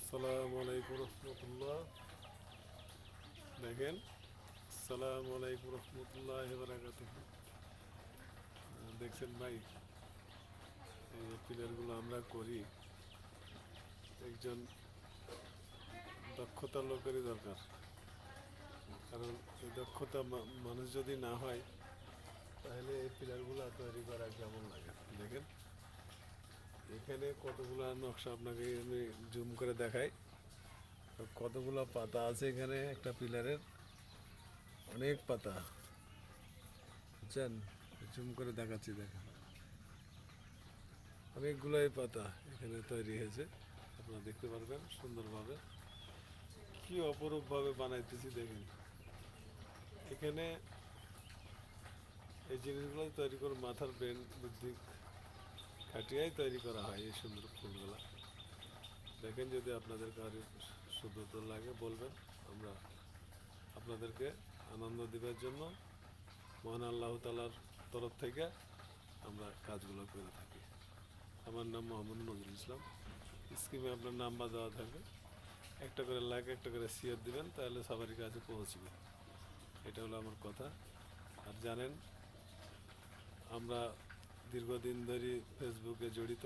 আসসালামু আলাইকুম রহমতুল্লাহ। দেখেন, আসসালামু আলাইকুম রহমতুল্লাহ বারাকাতুহু। দেখছেন ভাই, এই যে পিলারগুলো আমরা করি, একজন দক্ষতা লোকেরই দরকার। কারণ এই দক্ষতা মানুষ যদি না হয়, তাহলে এই পিলারগুলো তৈরি করা কেমন লাগে। দেখেন, এখানে কতগুলো নকশা আপনাকে আমি জুম করে দেখাই। কতগুলো পাতা আছে এখানে একটা পিলারের, অনেক পাতা, বুঝছেন? জুম করে দেখাচ্ছি, দেখেন অনেকগুলোই পাতা এখানে তৈরি হয়েছে। আপনারা দেখতে পারবেন সুন্দরভাবে, কি অপরূপভাবে বানাইতেছি দেখেন। এখানে এই জিনিসগুলো তৈরি করে মাথার ব্রেন বুদ্ধি খাটিয়াই তৈরি করা হয় এই সুন্দর ফুলগুলা। দেখেন, যদি আপনাদের কারো সুন্দর লাগে বলবেন, আমরা আপনাদেরকে আনন্দ দেওয়ার জন্য মহান আল্লাহ তাআলার তরফ থেকে আমরা কাজগুলো করে থাকি। আমার নাম মোহাম্মদ নজরুল ইসলাম। স্ক্রিনে আপনার নাম্বার দেওয়া থাকবে, একটা করে লাইক, একটা করে শেয়ার দিবেন, তাহলে সবারই কাছে পৌঁছবে। এটা হলো আমার কথা। আর জানেন, আমরা দীর্ঘদিন ধরে ফেসবুকে জড়িত।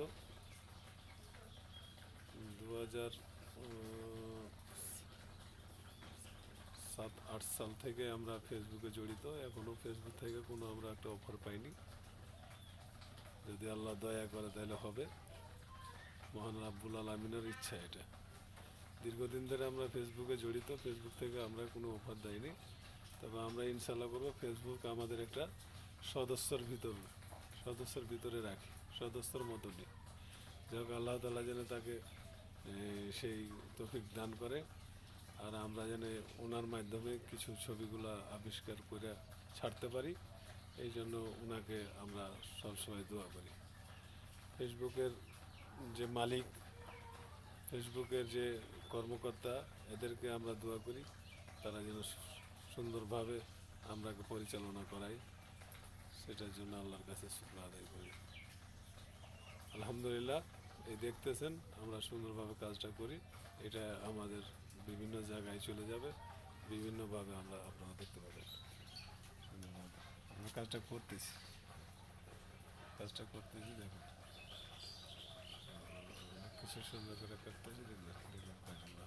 2007-08 সাল থেকে আমরা ফেসবুকে জড়িত। এখনও ফেসবুক থেকে কোনো আমরা একটা অফার পাইনি। যদি আল্লাহ দয়া করে তাহলে হবে, মহান রাব্বুল আলামিনের ইচ্ছা এটা। দীর্ঘদিন ধরে আমরা ফেসবুকে জড়িত, ফেসবুক থেকে আমরা কোনো অফার দেয়নি। তবে আমরা ইনশাল্লাহ করবো ফেসবুক আমাদের একটা সদস্যের ভিতরে রাখি, সদস্যর মতো নিই। যাই হোক, আল্লাহ তাআলা যেন তাকে সেই তৌফিক দান করে, আর আমরা যেন ওনার মাধ্যমে কিছু ছবিগুলো আবিষ্কার করে ছাড়তে পারি। এই জন্য ওনাকে আমরা সবসময় দোয়া করি। ফেসবুকের যে মালিক, ফেসবুকের যে কর্মকর্তা, এদেরকে আমরা দোয়া করি তারা যেন সুন্দরভাবে আমরাকে পরিচালনা করায়, সেটার জন্য আল্লাহর কাছে শুকর আদায় করি। আলহামদুলিল্লাহ, এই দেখতেছেন আমরা সুন্দরভাবে কাজটা করি। এটা আমাদের বিভিন্ন জায়গায় চলে যাবে, বিভিন্নভাবে আপনারা দেখতে পাবেন। আমরা কাজটা করতেছি দেখুন, কিছু সুন্দর করে করতেছি দেখুন কাজগুলো।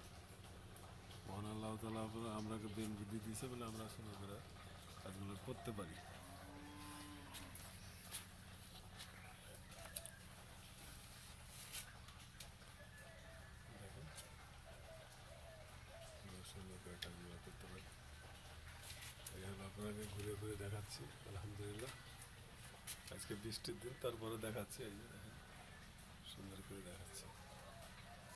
মহান আল্লাহ তাআলা আমরাকে বেন বুদ্ধি দিয়েছে বলে আমরা সুন্দর করে কাজগুলো করতে পারি। দেখুন, সুন্দর করে কাজগুলো করতে পারি। এই হলো আপনাকে ঘুরে ঘুরে দেখাচ্ছি। আলহামদুলিল্লাহ, আজকে বৃষ্টির দিন, তারপরে দেখাচ্ছি। এই যে দেখেন, সুন্দর করে দেখাচ্ছি।